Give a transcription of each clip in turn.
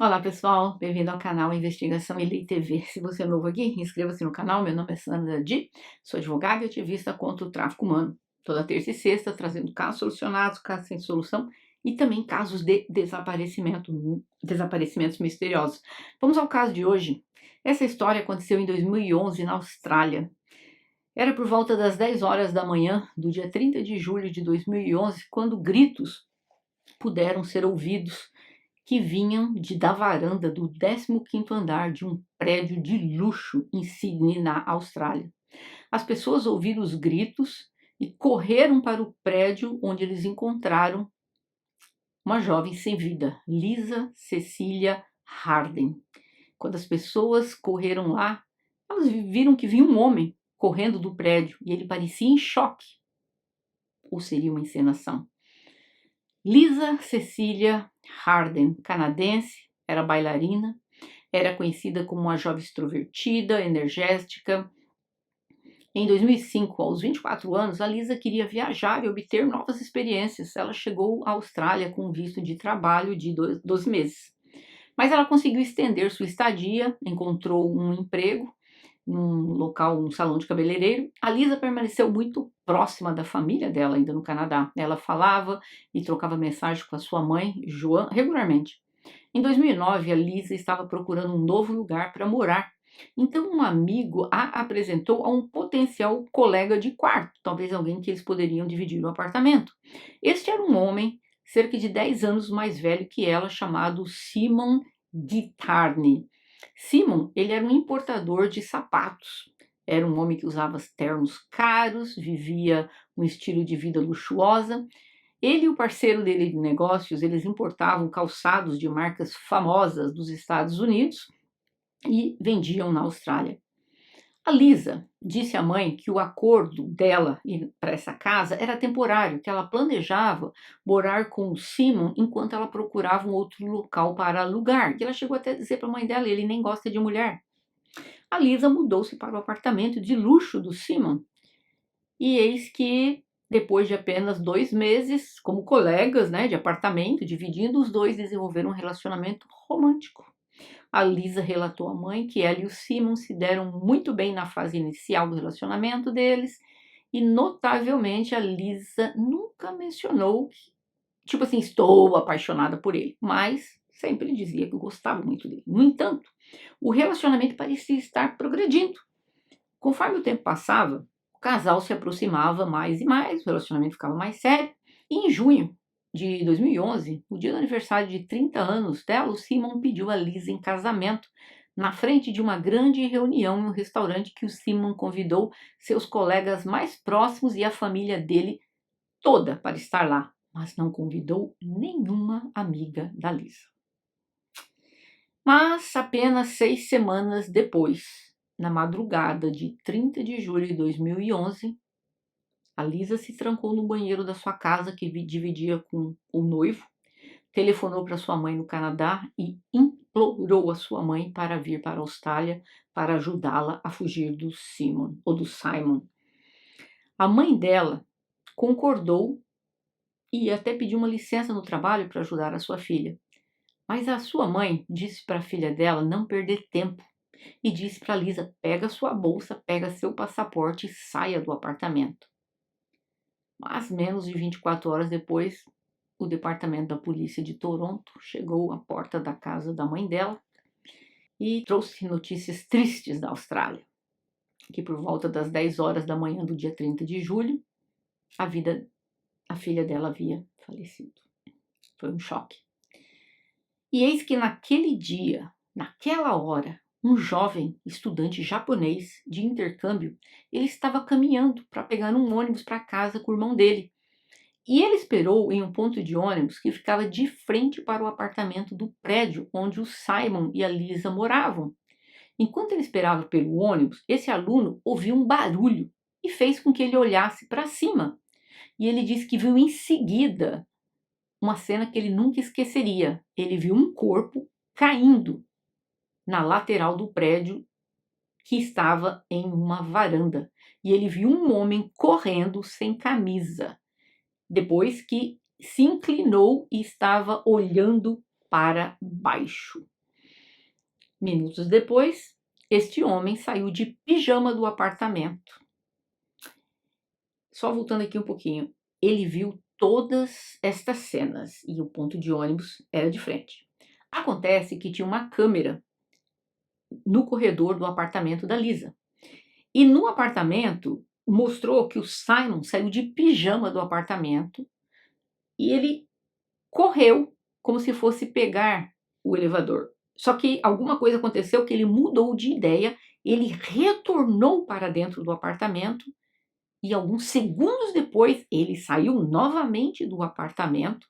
Olá pessoal, bem-vindo ao canal Investigação e Lei TV. Se você é novo aqui, inscreva-se no canal. Meu nome é Sandra Di, sou advogada e ativista contra o tráfico humano. Toda terça e sexta trazendo casos solucionados, casos sem solução e também casos de desaparecimentos misteriosos. Vamos ao caso de hoje. Essa história aconteceu em 2011 na Austrália. Era por volta das 10 horas da manhã do dia 30 de julho de 2011 quando gritos puderam ser ouvidos que vinham da varanda do 15º andar de um prédio de luxo em Sydney, na Austrália. As pessoas ouviram os gritos e correram para o prédio onde eles encontraram uma jovem sem vida, Lisa Cecilia Harden. Quando as pessoas correram lá, elas viram que vinha um homem correndo do prédio e ele parecia em choque. Ou seria uma encenação? Lisa Cecilia Harden, canadense, era bailarina, era conhecida como uma jovem extrovertida, energética. Em 2005, aos 24 anos, a Lisa queria viajar e obter novas experiências. Ela chegou à Austrália com visto de trabalho de 12 meses. Mas ela conseguiu estender sua estadia, encontrou um emprego num local, um salão de cabeleireiro. A Lisa permaneceu muito próxima da família dela ainda no Canadá. Ela falava e trocava mensagens com a sua mãe, Joan, regularmente. Em 2009, a Lisa estava procurando um novo lugar para morar. Então, um amigo a apresentou a um potencial colega de quarto, talvez alguém que eles poderiam dividir o apartamento. Este era um homem, cerca de 10 anos mais velho que ela, chamado Simon Guitarni. Simon, ele era um importador de sapatos. Era um homem que usava ternos caros, vivia um estilo de vida luxuosa. Ele e o parceiro dele de negócios, eles importavam calçados de marcas famosas dos Estados Unidos e vendiam na Austrália. A Lisa disse à mãe que o acordo dela para essa casa era temporário, que ela planejava morar com o Simon enquanto ela procurava um outro local para alugar. E ela chegou até a dizer para a mãe dela, ele nem gosta de mulher. A Lisa mudou-se para o apartamento de luxo do Simon. E eis que, depois de apenas 2 meses, como colegas, de apartamento, dividindo, os dois desenvolveram um relacionamento romântico. A Lisa relatou à mãe que ela e o Simon se deram muito bem na fase inicial do relacionamento deles e, notavelmente, a Lisa nunca mencionou tipo assim, estou apaixonada por ele, mas sempre dizia que gostava muito dele. No entanto, o relacionamento parecia estar progredindo. Conforme o tempo passava, o casal se aproximava mais e mais, o relacionamento ficava mais sério, e em junho de 2011, o dia do aniversário de 30 anos dela, o Simon pediu a Lisa em casamento na frente de uma grande reunião em um restaurante que o Simon convidou seus colegas mais próximos e a família dele toda para estar lá, mas não convidou nenhuma amiga da Lisa. Mas apenas 6 semanas depois, na madrugada de 30 de julho de 2011, a Lisa se trancou no banheiro da sua casa que dividia com o noivo, telefonou para sua mãe no Canadá e implorou a sua mãe para vir para a Austrália para ajudá-la a fugir do Simon. A mãe dela concordou e até pediu uma licença no trabalho para ajudar a sua filha. Mas a sua mãe disse para a filha dela não perder tempo e disse para Lisa, pega sua bolsa, pega seu passaporte e saia do apartamento. Mas menos de 24 horas depois, o departamento da polícia de Toronto chegou à porta da casa da mãe dela e trouxe notícias tristes da Austrália, que por volta das 10 horas da manhã do dia 30 de julho, a filha dela havia falecido. Foi um choque. E eis que naquele dia, naquela hora, um jovem estudante japonês de intercâmbio, ele estava caminhando para pegar um ônibus para casa com o irmão dele. E ele esperou em um ponto de ônibus que ficava de frente para o apartamento do prédio onde o Simon e a Lisa moravam. Enquanto ele esperava pelo ônibus, esse aluno ouviu um barulho e fez com que ele olhasse para cima. E ele disse que viu em seguida uma cena que ele nunca esqueceria. Ele viu um corpo caindo na lateral do prédio que estava em uma varanda. E ele viu um homem correndo sem camisa, depois que se inclinou e estava olhando para baixo. Minutos depois, este homem saiu de pijama do apartamento. Só voltando aqui um pouquinho, ele viu todas estas cenas e o ponto de ônibus era de frente. Acontece que tinha uma câmera no corredor do apartamento da Lisa. E no apartamento mostrou que o Simon saiu de pijama do apartamento e ele correu como se fosse pegar o elevador. Só que alguma coisa aconteceu que ele mudou de ideia, ele retornou para dentro do apartamento e alguns segundos depois ele saiu novamente do apartamento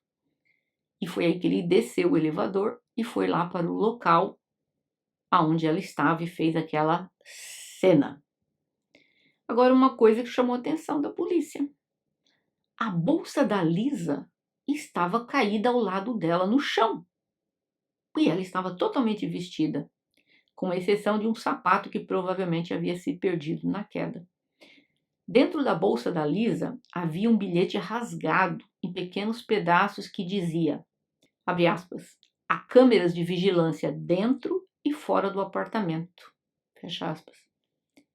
e foi aí que ele desceu o elevador e foi lá para o local aonde ela estava e fez aquela cena. Agora, uma coisa que chamou a atenção da polícia. A bolsa da Lisa estava caída ao lado dela no chão. E ela estava totalmente vestida, com exceção de um sapato que provavelmente havia se perdido na queda. Dentro da bolsa da Lisa havia um bilhete rasgado em pequenos pedaços que dizia, abre aspas, há câmeras de vigilância dentro e fora do apartamento, fecha aspas.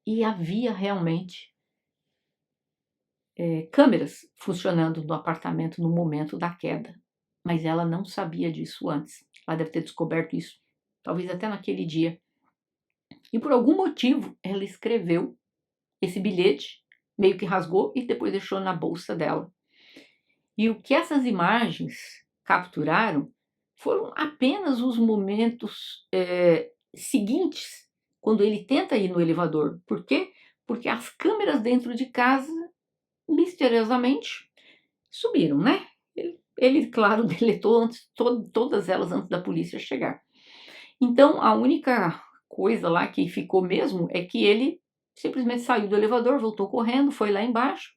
E havia realmente câmeras funcionando no apartamento no momento da queda, mas ela não sabia disso antes. Ela deve ter descoberto isso, talvez até naquele dia. E por algum motivo ela escreveu esse bilhete, meio que rasgou e depois deixou na bolsa dela. E o que essas imagens capturaram foram apenas os momentos seguintes, quando ele tenta ir no elevador. Por quê? Porque as câmeras dentro de casa, misteriosamente, subiram, né? Ele claro, deletou todas elas antes da polícia chegar. Então, a única coisa lá que ficou mesmo é que ele simplesmente saiu do elevador, voltou correndo, foi lá embaixo.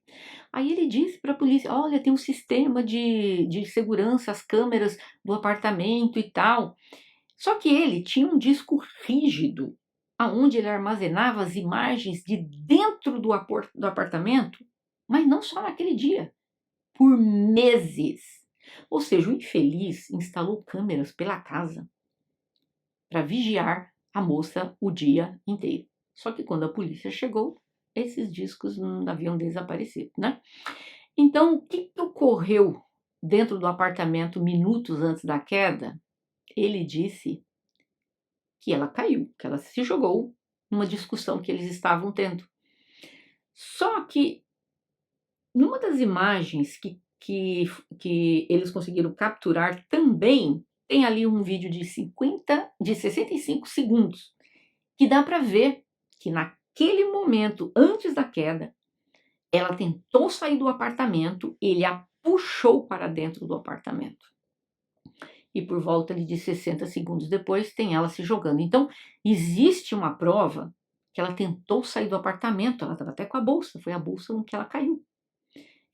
Aí ele disse para a polícia, olha, tem um sistema de segurança, as câmeras do apartamento e tal. Só que ele tinha um disco rígido, aonde ele armazenava as imagens de dentro do apartamento, mas não só naquele dia, por meses. Ou seja, o infeliz instalou câmeras pela casa para vigiar a moça o dia inteiro. Só que quando a polícia chegou, esses discos não haviam desaparecido, né? Então, o que ocorreu dentro do apartamento minutos antes da queda? Ele disse que ela caiu, que ela se jogou numa discussão que eles estavam tendo. Só que, numa das imagens que eles conseguiram capturar também, tem ali um vídeo de 65 segundos, que dá para ver que naquele momento, antes da queda, ela tentou sair do apartamento, ele a puxou para dentro do apartamento. E por volta de 60 segundos depois, tem ela se jogando. Então, existe uma prova que ela tentou sair do apartamento, ela estava até com a bolsa, foi a bolsa com que ela caiu.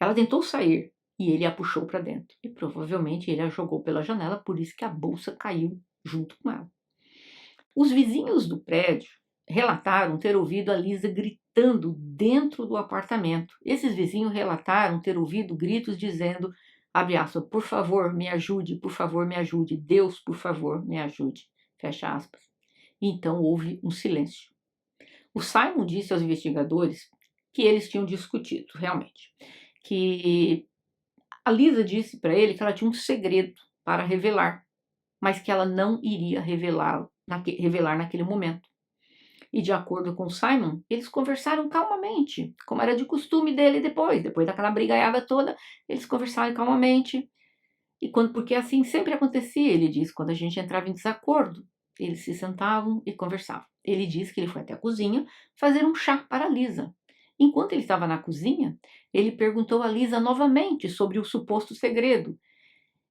Ela tentou sair e ele a puxou para dentro. E provavelmente ele a jogou pela janela, por isso que a bolsa caiu junto com ela. Os vizinhos do prédio relataram ter ouvido a Lisa gritando dentro do apartamento. Esses vizinhos relataram ter ouvido gritos dizendo, abre aspas, por favor, me ajude, Deus, por favor, me ajude, fecha aspas. Então houve um silêncio. O Simon disse aos investigadores que eles tinham discutido, realmente, que a Lisa disse para ele que ela tinha um segredo para revelar, mas que ela não iria revelar naquele momento. E de acordo com Simon, eles conversaram calmamente, como era de costume dele depois daquela brigaiada toda, eles conversaram calmamente. Porque assim sempre acontecia, ele diz, quando a gente entrava em desacordo, eles se sentavam e conversavam. Ele diz que ele foi até a cozinha fazer um chá para a Lisa. Enquanto ele estava na cozinha, ele perguntou a Lisa novamente sobre o suposto segredo.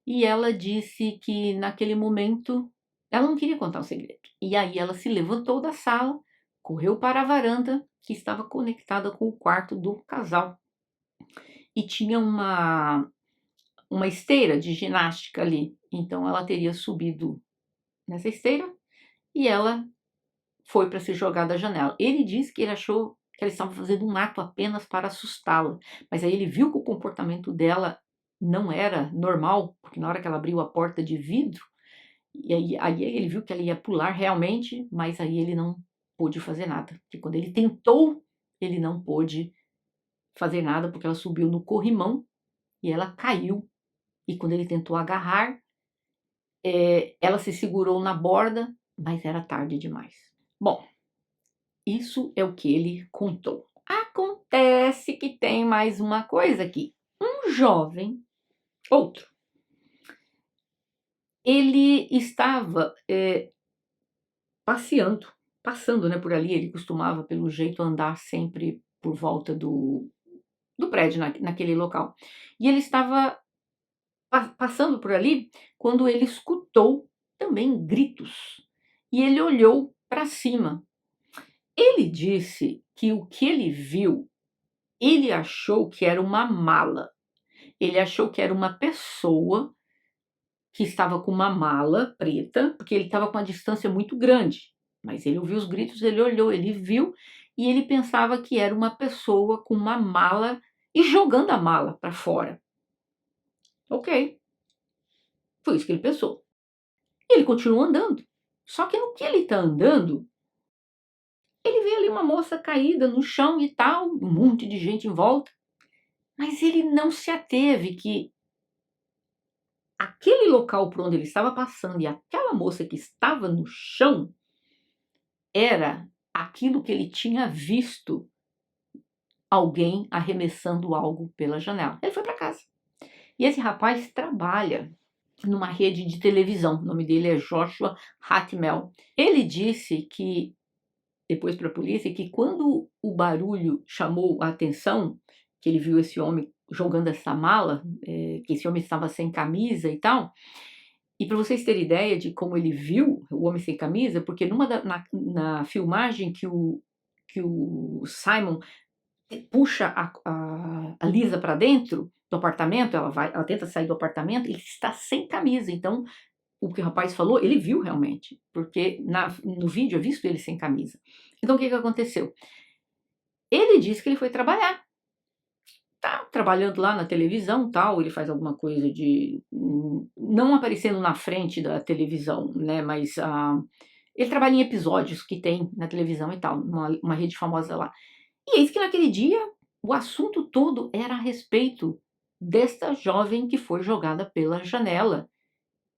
E ela disse que naquele momento ela não queria contar o segredo. E aí ela se levantou da sala, correu para a varanda que estava conectada com o quarto do casal. E tinha uma esteira de ginástica ali. Então ela teria subido nessa esteira e ela foi para se jogar da janela. Ele disse que ele achou que ela estava fazendo um ato apenas para assustá-la. Mas aí ele viu que o comportamento dela não era normal, porque na hora que ela abriu a porta de vidro, E aí ele viu que ela ia pular realmente, mas aí ele não pôde fazer nada. Porque quando ele tentou, ele não pôde fazer nada, porque ela subiu no corrimão e ela caiu. E quando ele tentou agarrar, ela se segurou na borda, mas era tarde demais. Bom, isso é o que ele contou. Acontece que tem mais uma coisa aqui. Um jovem, outro, ele estava passando, né, por ali. Ele costumava, pelo jeito, andar sempre por volta do prédio, naquele local. E ele estava passando por ali quando ele escutou também gritos. E ele olhou para cima. Ele disse que o que ele viu, ele achou que era uma mala. Ele achou que era uma pessoa que estava com uma mala preta, porque ele estava com uma distância muito grande. Mas ele ouviu os gritos, ele olhou, ele viu e ele pensava que era uma pessoa com uma mala e jogando a mala para fora. Ok, foi isso que ele pensou. E ele continua andando. Só que no que ele está andando, ele vê ali uma moça caída no chão e tal, um monte de gente em volta. Mas ele não se ateve que aquele local por onde ele estava passando e aquela moça que estava no chão era aquilo que ele tinha visto, alguém arremessando algo pela janela. Ele foi para casa. E esse rapaz trabalha numa rede de televisão. O nome dele é Joshua Hatmel. Ele disse que, depois para a polícia, que quando o barulho chamou a atenção, que ele viu esse homem jogando essa mala, que esse homem estava sem camisa e tal. E para vocês terem ideia de como ele viu o homem sem camisa, porque na filmagem que o Simon puxa a Lisa para dentro do apartamento, ela tenta sair do apartamento, ele está sem camisa. Então, o que o rapaz falou, ele viu realmente, porque no vídeo é visto ele sem camisa. Então, o que aconteceu? Ele disse que ele foi trabalhar. Tá trabalhando lá na televisão, tal, ele faz alguma coisa de não aparecendo na frente da televisão, né, mas ele trabalha em episódios que tem na televisão e tal, uma rede famosa lá. E eis que naquele dia o assunto todo era a respeito desta jovem que foi jogada pela janela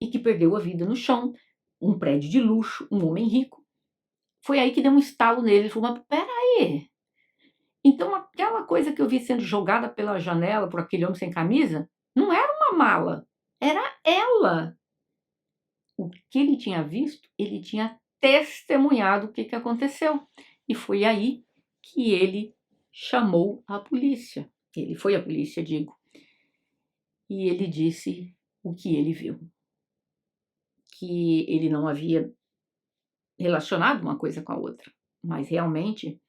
e que perdeu a vida no chão, um prédio de luxo, um homem rico. Foi aí que deu um estalo nele, ele falou: mas peraí, então aquela coisa que eu vi sendo jogada pela janela por aquele homem sem camisa, não era uma mala, era ela. O que ele tinha visto, ele tinha testemunhado o que aconteceu. E foi aí que ele chamou a polícia. Ele foi à polícia, digo. E ele disse o que ele viu. Que ele não havia relacionado uma coisa com a outra. Mas realmente,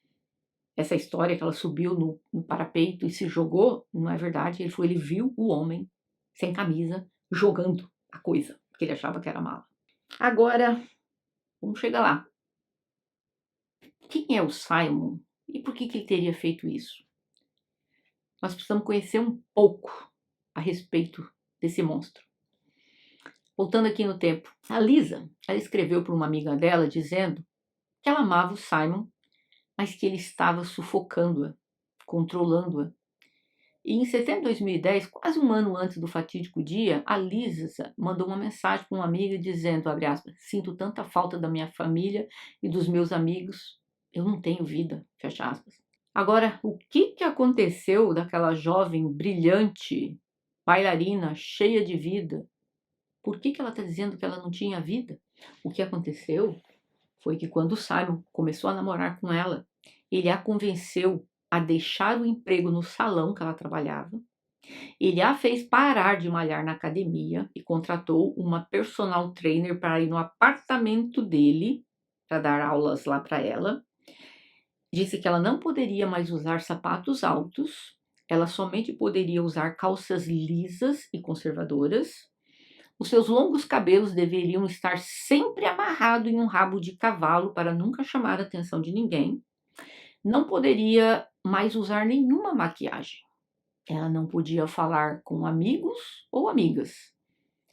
essa história que ela subiu no parapeito e se jogou, não é verdade. Ele viu o homem sem camisa jogando a coisa que ele achava que era mala. Agora, vamos chegar lá. Quem é o Simon e por que ele teria feito isso? Nós precisamos conhecer um pouco a respeito desse monstro. Voltando aqui no tempo, a Lisa, ela escreveu para uma amiga dela dizendo que ela amava o Simon, mas que ele estava sufocando-a, controlando-a. E em setembro de 2010, quase um ano antes do fatídico dia, a Lisa mandou uma mensagem para uma amiga dizendo, abre aspas, sinto tanta falta da minha família e dos meus amigos, eu não tenho vida, fecha aspas. Agora, o que aconteceu daquela jovem brilhante, bailarina, cheia de vida? Por que ela está dizendo que ela não tinha vida? O que aconteceu foi que quando o Simon começou a namorar com ela, ele a convenceu a deixar o emprego no salão que ela trabalhava. Ele a fez parar de malhar na academia e contratou uma personal trainer para ir no apartamento dele para dar aulas lá para ela. Disse que ela não poderia mais usar sapatos altos, ela somente poderia usar calças lisas e conservadoras. Os seus longos cabelos deveriam estar sempre amarrados em um rabo de cavalo para nunca chamar a atenção de ninguém. Não poderia mais usar nenhuma maquiagem. Ela não podia falar com amigos ou amigas.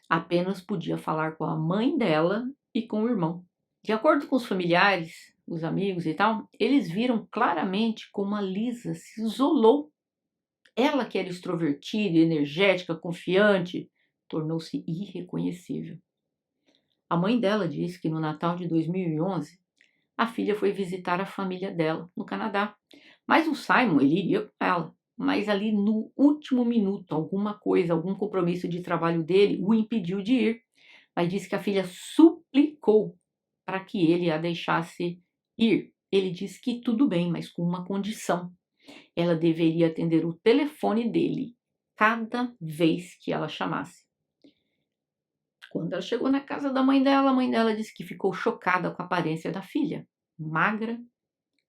Apenas podia falar com a mãe dela e com o irmão. De acordo com os familiares, os amigos e tal, eles viram claramente como a Lisa se isolou. Ela, que era extrovertida, energética, confiante, tornou-se irreconhecível. A mãe dela disse que no Natal de 2011, a filha foi visitar a família dela no Canadá. Mas o Simon, ele iria com ela. Mas ali no último minuto, alguma coisa, algum compromisso de trabalho dele o impediu de ir. Mas disse que a filha suplicou para que ele a deixasse ir. Ele disse que tudo bem, mas com uma condição. Ela deveria atender o telefone dele cada vez que ela chamasse. Quando ela chegou na casa da mãe dela disse que ficou chocada com a aparência da filha. Magra,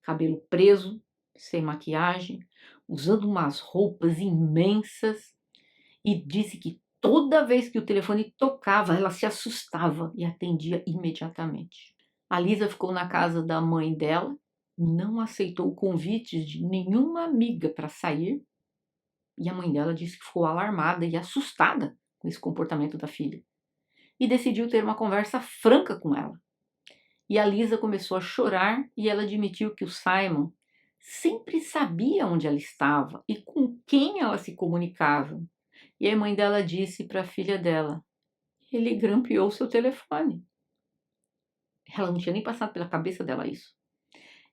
cabelo preso, sem maquiagem, usando umas roupas imensas, e disse que toda vez que o telefone tocava, ela se assustava e atendia imediatamente. A Lisa ficou na casa da mãe dela, não aceitou convites de nenhuma amiga para sair, e a mãe dela disse que ficou alarmada e assustada com esse comportamento da filha, e decidiu ter uma conversa franca com ela. E a Lisa começou a chorar e ela admitiu que o Simon sempre sabia onde ela estava e com quem ela se comunicava. E a mãe dela disse para a filha dela: ele grampeou seu telefone. Ela não tinha nem passado pela cabeça dela isso.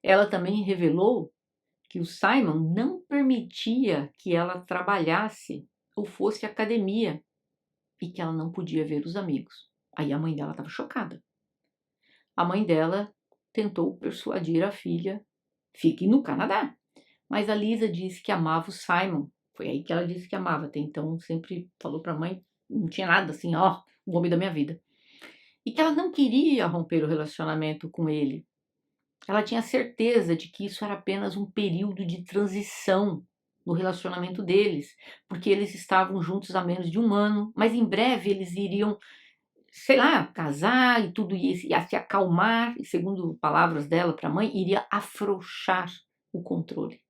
Ela também revelou que o Simon não permitia que ela trabalhasse ou fosse à academia e que ela não podia ver os amigos. Aí a mãe dela estava chocada. A mãe dela tentou persuadir a filha: fique no Canadá. Mas a Lisa disse que amava o Simon. Foi aí que ela disse que amava. Até então sempre falou para a mãe, não tinha nada assim, ó, o homem da minha vida. E que ela não queria romper o relacionamento com ele. Ela tinha certeza de que isso era apenas um período de transição no relacionamento deles, porque eles estavam juntos há menos de um ano, mas em breve eles iriam, sei lá, casar e tudo isso, ia se acalmar, e segundo palavras dela para a mãe, iria afrouxar o controle.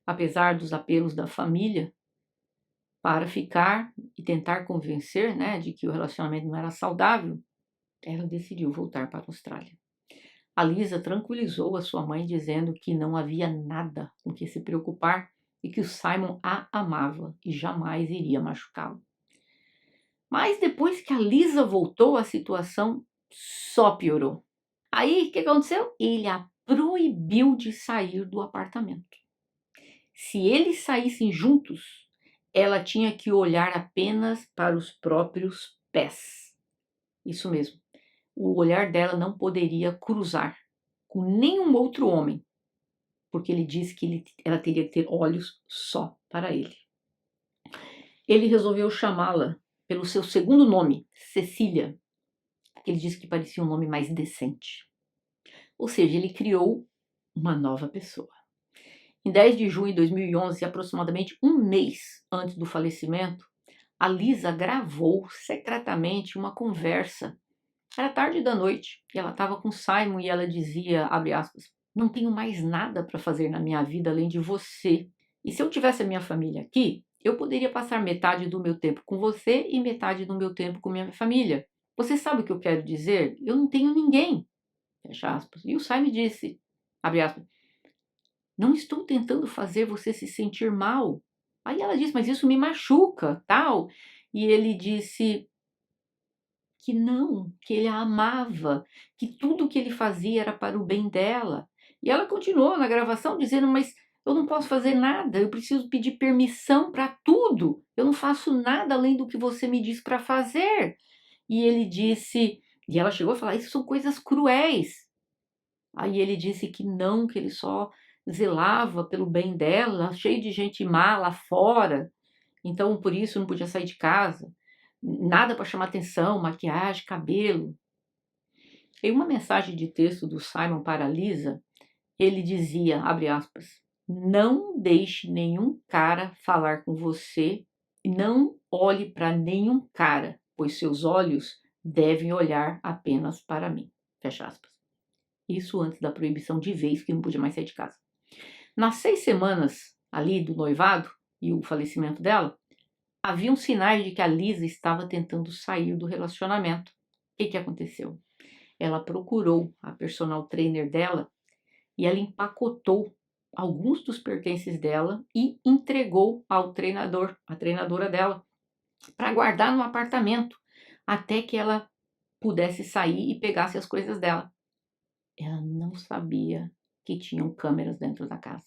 Apesar dos apelos da família para ficar e tentar convencer, né, de que o relacionamento não era saudável, ela decidiu voltar para a Austrália. A Lisa tranquilizou a sua mãe dizendo que não havia nada com que se preocupar e que o Simon a amava e jamais iria machucá-lo. Mas depois que a Lisa voltou, a situação só piorou. Aí, o que aconteceu? Ele a proibiu de sair do apartamento. Se eles saíssem juntos, ela tinha que olhar apenas para os próprios pés. Isso mesmo. O olhar dela não poderia cruzar com nenhum outro homem, porque ele disse que ela teria que ter olhos só para ele. Ele resolveu chamá-la pelo seu segundo nome, Cecília. Ele disse que parecia um nome mais decente. Ou seja, ele criou uma nova pessoa. Em 10 de junho de 2011, aproximadamente um mês antes do falecimento, a Lisa gravou secretamente uma conversa. Era tarde da noite e ela estava com Simon e ela dizia, abre aspas, não tenho mais nada para fazer na minha vida além de você. E se eu tivesse a minha família aqui, eu poderia passar metade do meu tempo com você e metade do meu tempo com minha família. Você sabe o que eu quero dizer? Eu não tenho ninguém. Fecha aspas. E o Simon disse, abre aspas, não estou tentando fazer você se sentir mal. Aí ela disse, mas isso me machuca, tal. E ele disse que não, que ele a amava, que tudo o que ele fazia era para o bem dela. E ela continuou na gravação dizendo, mas eu não posso fazer nada, eu preciso pedir permissão para tudo. Eu não faço nada além do que você me diz para fazer. E ele disse, e ela chegou a falar, isso são coisas cruéis. Aí ele disse que não, que ele só zelava pelo bem dela, cheio de gente má lá fora, então por isso não podia sair de casa, nada para chamar atenção, maquiagem, cabelo. Em uma mensagem de texto do Simon para a Lisa, ele dizia, abre aspas, não deixe nenhum cara falar com você e não olhe para nenhum cara, pois seus olhos devem olhar apenas para mim. Fecha aspas. Isso antes da proibição de vez, que não podia mais sair de casa. Nas 6 semanas ali do noivado e o falecimento dela, haviam sinais de que a Lisa estava tentando sair do relacionamento. O que aconteceu? Ela procurou a personal trainer dela e ela empacotou alguns dos pertences dela e entregou ao treinador, a treinadora dela, para guardar no apartamento até que ela pudesse sair e pegasse as coisas dela. Ela não sabia que tinham câmeras dentro da casa.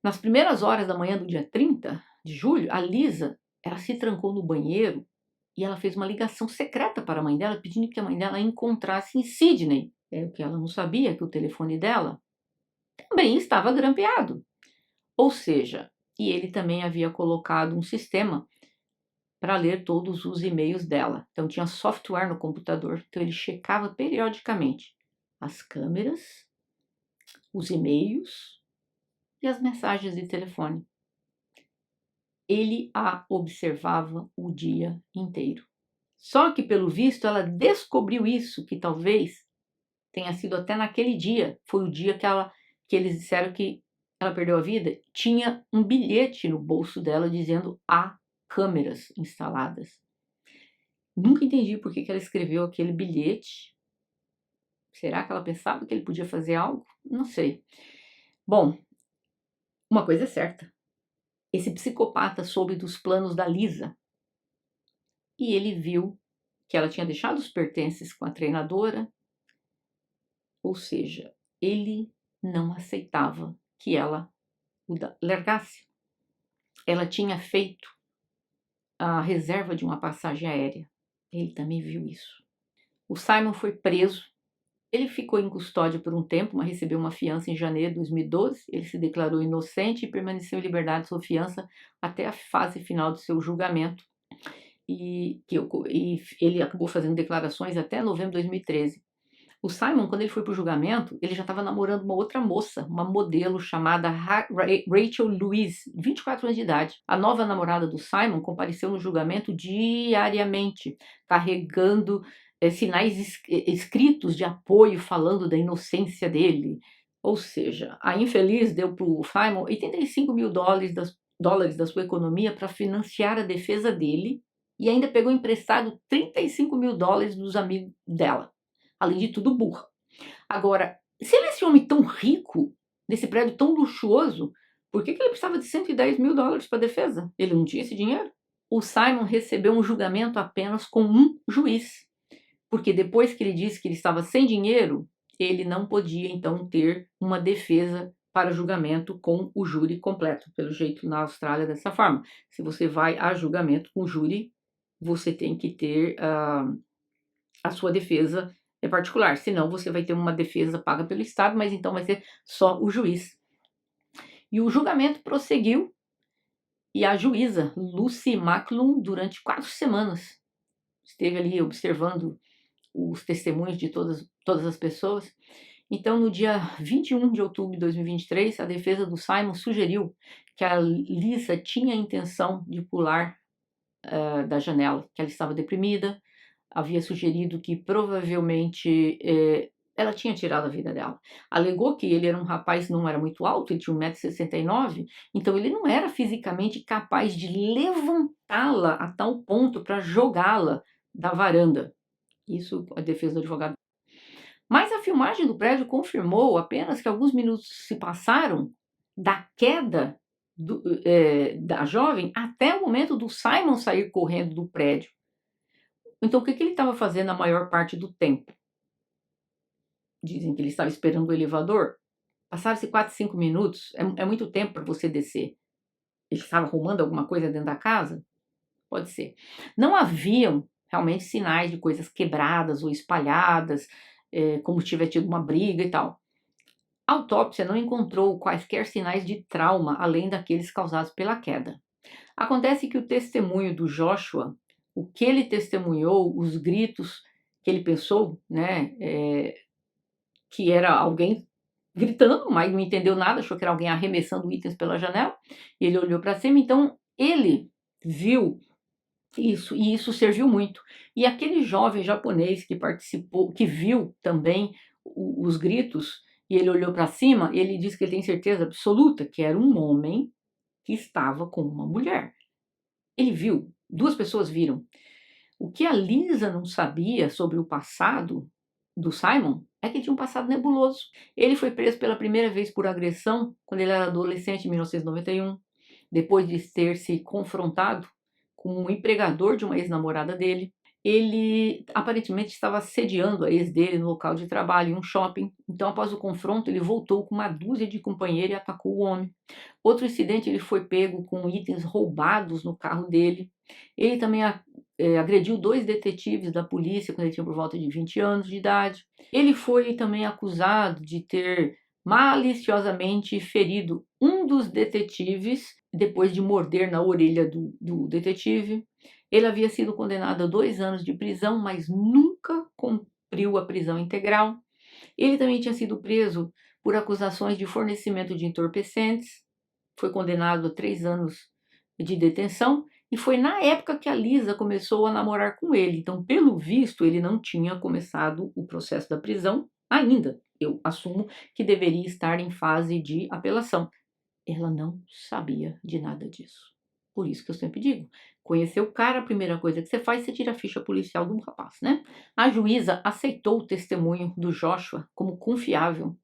Nas primeiras horas da manhã do dia 30 de julho, a Lisa, ela se trancou no banheiro e ela fez uma ligação secreta para a mãe dela, pedindo que a mãe dela a encontrasse em Sydney. É o que ela não sabia, que o telefone dela também estava grampeado. Ou seja, e ele também havia colocado um sistema para ler todos os e-mails dela. Então tinha software no computador, então ele checava periodicamente as câmeras, os e-mails e as mensagens de telefone. Ele a observava o dia inteiro. Só que, pelo visto, ela descobriu isso, que talvez tenha sido até naquele dia, foi o dia que eles disseram que ela perdeu a vida. Tinha um bilhete no bolso dela dizendo há câmeras instaladas. Nunca entendi por que ela escreveu aquele bilhete. Será que ela pensava que ele podia fazer algo? Não sei. Bom, uma coisa é certa. Esse psicopata soube dos planos da Lisa e ele viu que ela tinha deixado os pertences com a treinadora, ou seja, ele não aceitava que ela o largasse. Ela tinha feito a reserva de uma passagem aérea. Ele também viu isso. O Simon foi preso. Ele ficou em custódia por um tempo, mas recebeu uma fiança em janeiro de 2012. Ele se declarou inocente e permaneceu em liberdade sob fiança até a fase final do seu julgamento. E ele acabou fazendo declarações até novembro de 2013. O Simon, quando ele foi para o julgamento, ele já estava namorando uma outra moça, uma modelo chamada Rachel Louise, 24 anos de idade. A nova namorada do Simon compareceu no julgamento diariamente, carregando sinais escritos de apoio, falando da inocência dele. Ou seja, a infeliz deu para o Simon 85 mil dólares da sua economia para financiar a defesa dele e ainda pegou emprestado 35 mil dólares dos amigos dela. Além de tudo, burra. Agora, se ele é esse homem tão rico, nesse prédio tão luxuoso, por que ele precisava de 110 mil dólares para a defesa? Ele não tinha esse dinheiro? O Simon recebeu um julgamento apenas com um juiz, porque depois que ele disse que ele estava sem dinheiro, ele não podia, então, ter uma defesa para julgamento com o júri completo. Pelo jeito, na Austrália, dessa forma. Se você vai a julgamento com o júri, você tem que ter a sua defesa particular, senão você vai ter uma defesa paga pelo Estado, mas então vai ser só o juiz. E o julgamento prosseguiu e a juíza Lucy McClung, durante 4 semanas, esteve ali observando os testemunhos de todas as pessoas. Então, no dia 21 de outubro de 2023, a defesa do Simon sugeriu que a Lisa tinha a intenção de pular da janela, que ela estava deprimida, havia sugerido que provavelmente ela tinha tirado a vida dela. Alegou que ele era um rapaz, não era muito alto, ele tinha 1,69 m, então ele não era fisicamente capaz de levantá-la a tal ponto para jogá-la da varanda. Isso a defesa do advogado. Mas a filmagem do prédio confirmou apenas que alguns minutos se passaram da queda da jovem até o momento do Simon sair correndo do prédio. Então, o que ele estava fazendo a maior parte do tempo? Dizem que ele estava esperando o elevador. Passaram-se 4, 5 minutos. É muito tempo para você descer. Ele estava arrumando alguma coisa dentro da casa? Pode ser. Não haviam realmente sinais de coisas quebradas ou espalhadas, como se tivesse tido uma briga e tal. A autópsia não encontrou quaisquer sinais de trauma, além daqueles causados pela queda. Acontece que o testemunho do Joshua, o que ele testemunhou, os gritos que ele pensou, né, que era alguém gritando, mas não entendeu nada, achou que era alguém arremessando itens pela janela. Ele olhou para cima, então ele viu isso, e isso serviu muito. E aquele jovem japonês que participou, que viu também os gritos, e ele olhou para cima, ele disse que ele tem certeza absoluta que era um homem que estava com uma mulher. ele viu, duas pessoas viram. O que a Lisa não sabia sobre o passado do Simon é que ele tinha um passado nebuloso. Ele foi preso pela primeira vez por agressão quando ele era adolescente, em 1991, depois de ter se confrontado com um empregador de uma ex-namorada dele. Ele aparentemente estava assediando a ex dele no local de trabalho, em um shopping. Então, após o confronto, ele voltou com uma dúzia de companheiros e atacou o homem. Outro incidente, ele foi pego com itens roubados no carro dele. Ele também agrediu dois detetives da polícia quando ele tinha por volta de 20 anos de idade. Ele foi também acusado de ter maliciosamente ferido um dos detetives depois de morder na orelha do detetive. Ele havia sido condenado a 2 anos de prisão, mas nunca cumpriu a prisão integral. Ele também tinha sido preso por acusações de fornecimento de entorpecentes, foi condenado a 3 anos de detenção, e foi na época que a Lisa começou a namorar com ele. Então, pelo visto, ele não tinha começado o processo da prisão ainda. Eu assumo que deveria estar em fase de apelação. Ela não sabia de nada disso. Por isso que eu sempre digo, conhecer o cara, a primeira coisa que você faz, você tira a ficha policial do rapaz, né? A juíza aceitou o testemunho do Joshua como confiável,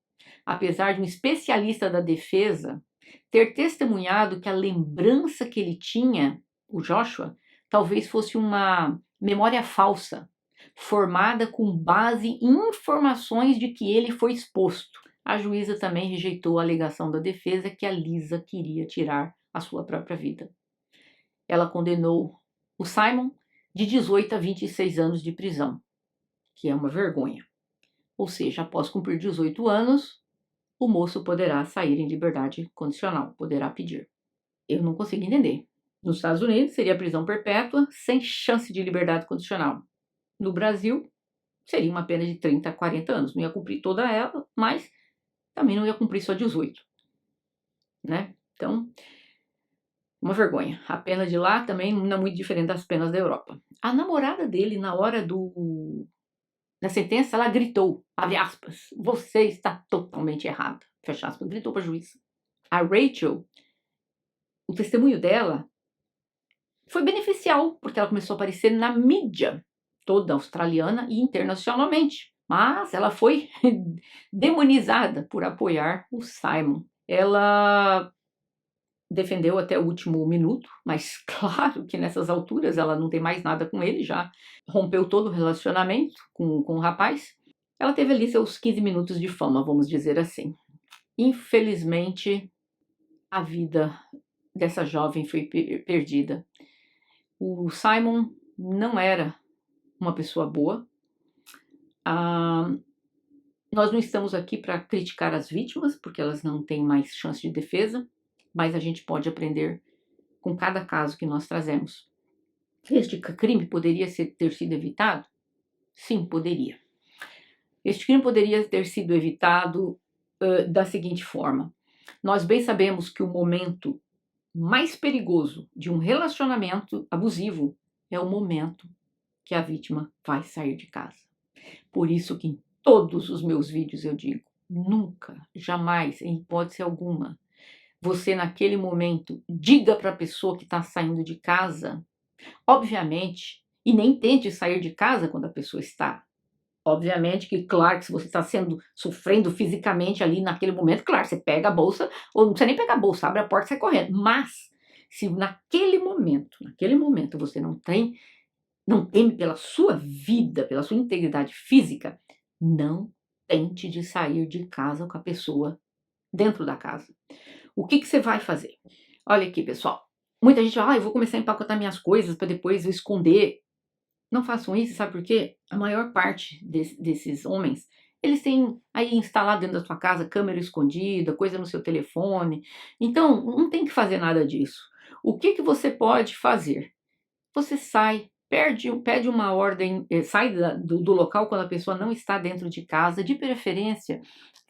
apesar de um especialista da defesa ter testemunhado que a lembrança que ele tinha, o Joshua, talvez fosse uma memória falsa, formada com base em informações de que ele foi exposto. A juíza também rejeitou a alegação da defesa que a Lisa queria tirar a sua própria vida. Ela condenou o Simon de 18 a 26 anos de prisão, que é uma vergonha. Ou seja, após cumprir 18 anos, o moço poderá sair em liberdade condicional, poderá pedir. Eu não consigo entender. Nos Estados Unidos, seria prisão perpétua, sem chance de liberdade condicional. No Brasil, seria uma pena de 30 a 40 anos. Não ia cumprir toda ela, mas também não ia cumprir só 18. Né? Então, uma vergonha. A pena de lá também não é muito diferente das penas da Europa. A namorada dele, na hora da sentença, ela gritou, abre aspas, você está totalmente errada, fecha aspas, gritou para a juíza. A Rachel, o testemunho dela foi beneficial, porque ela começou a aparecer na mídia toda australiana e internacionalmente. Mas ela foi demonizada por apoiar o Simon. Ela defendeu até o último minuto, mas claro que nessas alturas ela não tem mais nada com ele, já rompeu todo o relacionamento com o rapaz. Ela teve ali seus 15 minutos de fama, vamos dizer assim. Infelizmente, a vida dessa jovem foi perdida. O Simon não era uma pessoa boa. Nós não estamos aqui para criticar as vítimas, porque elas não têm mais chance de defesa, mas a gente pode aprender com cada caso que nós trazemos. Este crime poderia ter sido evitado? Sim, poderia. Este crime poderia ter sido evitado da seguinte forma. Nós bem sabemos que o momento mais perigoso de um relacionamento abusivo é o momento que a vítima vai sair de casa. Por isso que em todos os meus vídeos eu digo, nunca, jamais, em hipótese alguma, você naquele momento diga para a pessoa que está saindo de casa, obviamente, e nem tente sair de casa quando a pessoa está. Obviamente que, claro, que se você está sofrendo fisicamente ali naquele momento, claro, você pega a bolsa, ou não precisa nem pegar a bolsa, abre a porta e sai correndo. Mas, se naquele momento você não teme pela sua vida, pela sua integridade física, não tente de sair de casa com a pessoa dentro da casa. O que você vai fazer? Olha aqui, pessoal. Muita gente fala, eu vou começar a empacotar minhas coisas para depois eu esconder. Não façam isso, sabe por quê? A maior parte desses homens, eles têm aí instalado dentro da sua casa câmera escondida, coisa no seu telefone. Então, não tem que fazer nada disso. O que você pode fazer? Você sai, pede uma ordem, sai do local quando a pessoa não está dentro de casa, de preferência,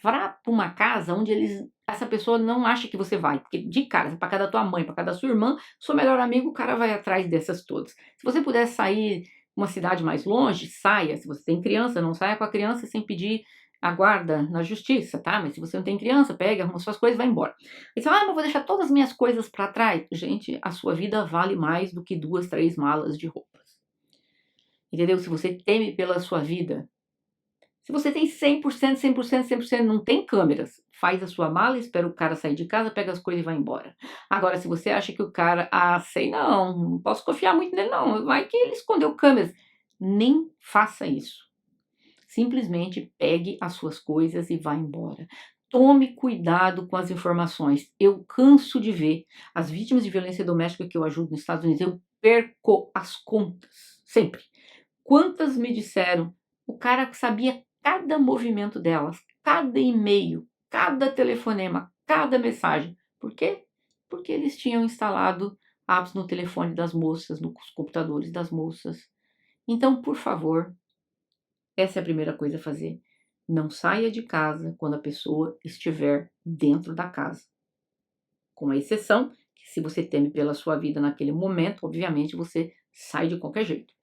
vá para uma casa onde essa pessoa não acha que você vai, porque de cara, para casa da tua mãe, para casa da sua irmã, seu melhor amigo, o cara vai atrás dessas todas. Se você puder sair uma cidade mais longe, saia. Se você tem criança, não saia com a criança sem pedir aguarda na justiça, tá? Mas se você não tem criança, pega, arruma suas coisas e vai embora. Aí você fala, mas vou deixar todas as minhas coisas para trás. Gente, a sua vida vale mais do que 2, 3 malas de roupas. Entendeu? Se você teme pela sua vida, se você tem 100%, 100%, 100%, não tem câmeras, faz a sua mala, espera o cara sair de casa, pega as coisas e vai embora. Agora, se você acha que o cara, sei não posso confiar muito nele não, vai que ele escondeu câmeras. Nem faça isso. Simplesmente pegue as suas coisas e vá embora. Tome cuidado com as informações. Eu canso de ver as vítimas de violência doméstica que eu ajudo nos Estados Unidos, eu perco as contas, sempre. Quantas me disseram, o cara sabia cada movimento delas, cada e-mail, cada telefonema, cada mensagem. Por quê? Porque eles tinham instalado apps no telefone das moças, nos computadores das moças. Então, por favor, essa é a primeira coisa a fazer. Não saia de casa quando a pessoa estiver dentro da casa. Com a exceção que, se você teme pela sua vida naquele momento, obviamente você sai de qualquer jeito.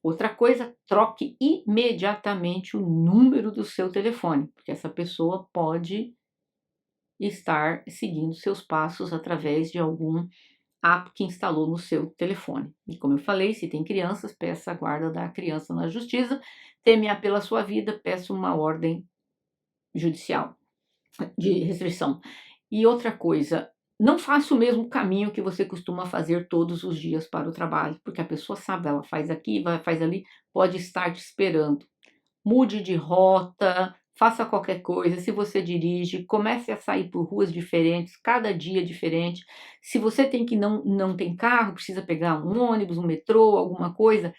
Outra coisa, troque imediatamente o número do seu telefone, porque essa pessoa pode estar seguindo seus passos através de algum app que instalou no seu telefone. E como eu falei, se tem crianças, peça a guarda da criança na justiça. Teme pela sua vida, peça uma ordem judicial de restrição. E outra coisa, não faça o mesmo caminho que você costuma fazer todos os dias para o trabalho, porque a pessoa sabe, ela faz aqui, faz ali, pode estar te esperando. Mude de rota, faça qualquer coisa. Se você dirige, comece a sair por ruas diferentes, cada dia diferente. Se você não tem carro, precisa pegar um ônibus, um metrô, alguma coisa,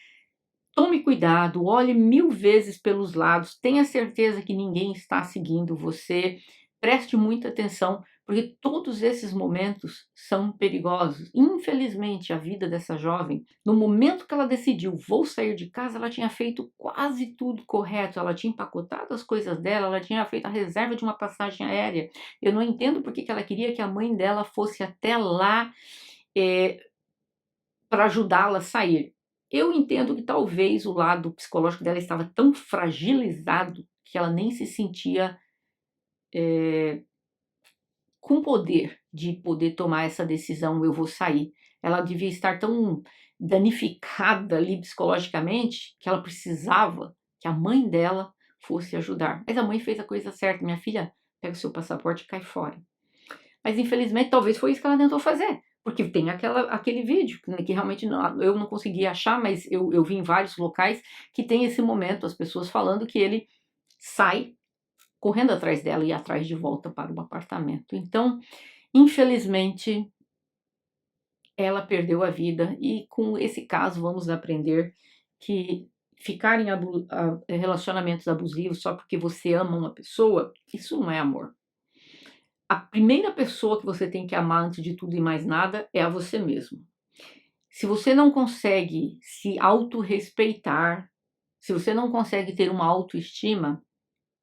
tome cuidado, olhe 1000 vezes pelos lados, tenha certeza que ninguém está seguindo você, preste muita atenção, porque todos esses momentos são perigosos. Infelizmente, a vida dessa jovem, no momento que ela decidiu, vou sair de casa, ela tinha feito quase tudo correto, ela tinha empacotado as coisas dela, ela tinha feito a reserva de uma passagem aérea. Eu não entendo porque que ela queria que a mãe dela fosse até lá para ajudá-la a sair. Eu entendo que talvez o lado psicológico dela estava tão fragilizado que ela nem se sentia com poder de poder tomar essa decisão, eu vou sair. Ela devia estar tão danificada ali psicologicamente que ela precisava que a mãe dela fosse ajudar. Mas a mãe fez a coisa certa, minha filha, pega o seu passaporte e cai fora. Mas infelizmente talvez foi isso que ela tentou fazer. Porque tem aquele vídeo que realmente eu não consegui achar, mas eu vi em vários locais que tem esse momento, as pessoas falando que ele sai correndo atrás dela e atrás de volta para o apartamento. Então, infelizmente, ela perdeu a vida e com esse caso vamos aprender que ficar em relacionamentos abusivos só porque você ama uma pessoa, isso não é amor. A primeira pessoa que você tem que amar antes de tudo e mais nada é a você mesmo. Se você não consegue se autorrespeitar, se você não consegue ter uma autoestima,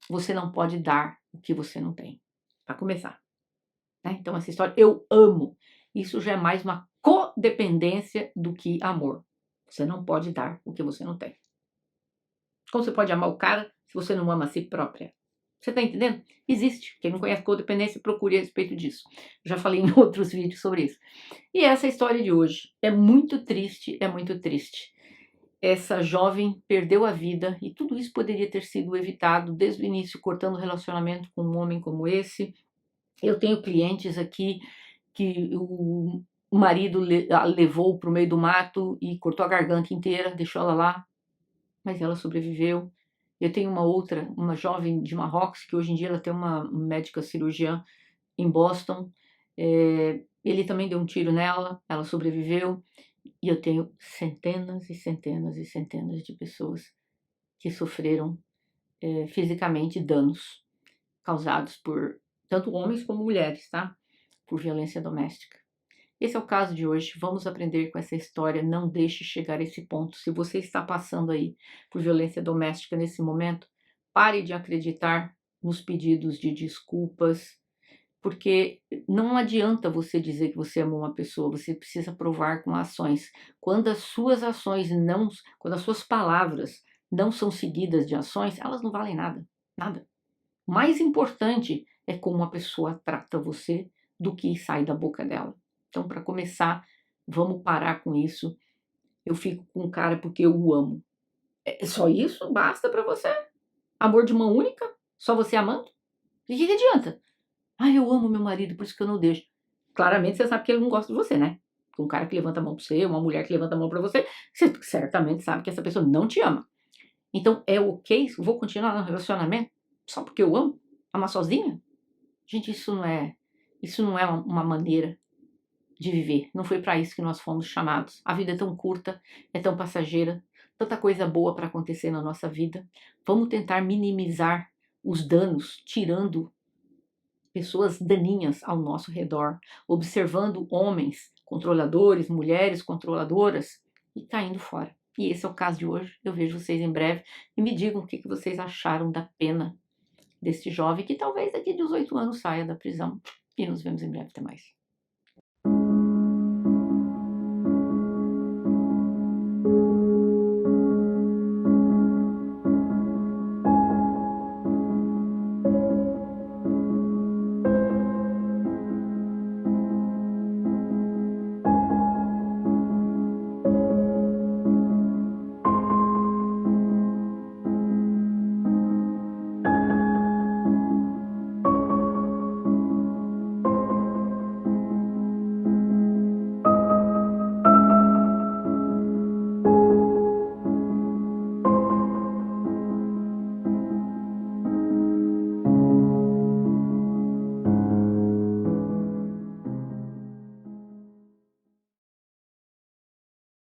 você não pode dar o que você não tem. Para começar. Né? Então, essa história, eu amo. Isso já é mais uma codependência do que amor. Você não pode dar o que você não tem. Como você pode amar o cara se você não ama a si própria? Você está entendendo? Existe. Quem não conhece codependência, procure a respeito disso. Já falei em outros vídeos sobre isso. E essa é a história de hoje. É muito triste, é muito triste. Essa jovem perdeu a vida e tudo isso poderia ter sido evitado desde o início, cortando o relacionamento com um homem como esse. Eu tenho clientes aqui que o marido a levou para o meio do mato e cortou a garganta inteira, deixou ela lá, mas ela sobreviveu. Eu tenho uma jovem de Marrocos, que hoje em dia ela tem uma médica cirurgiã em Boston. Ele também deu um tiro nela, ela sobreviveu. E eu tenho centenas e centenas e centenas de pessoas que sofreram fisicamente danos causados por tanto homens como mulheres, tá? Por violência doméstica. Esse é o caso de hoje. Vamos aprender com essa história. Não deixe chegar a esse ponto. Se você está passando aí por violência doméstica nesse momento, pare de acreditar nos pedidos de desculpas, porque não adianta você dizer que você ama uma pessoa, você precisa provar com ações. Quando as suas ações quando as suas palavras não são seguidas de ações, elas não valem nada, nada. Mais importante é como a pessoa trata você do que sai da boca dela. Então, para começar, vamos parar com isso. Eu fico com o cara porque eu o amo. É só isso? Basta para você? Amor de mão única? Só você amando? E o que adianta? Ah, eu amo meu marido, por isso que eu não deixo. Claramente você sabe que ele não gosta de você, né? Um cara que levanta a mão para você, uma mulher que levanta a mão para você, você certamente sabe que essa pessoa não te ama. Então é ok, vou continuar no relacionamento só porque eu amo? Amar sozinha? Gente, isso não é uma maneira de viver. Não foi para isso que nós fomos chamados. A vida é tão curta, é tão passageira, tanta coisa boa para acontecer na nossa vida. Vamos tentar minimizar os danos, tirando pessoas daninhas ao nosso redor, observando homens controladores, mulheres controladoras e caindo fora. E esse é o caso de hoje. Eu vejo vocês em breve e me digam o que vocês acharam da pena deste jovem que talvez daqui a 18 anos saia da prisão. E nos vemos em breve. Até mais.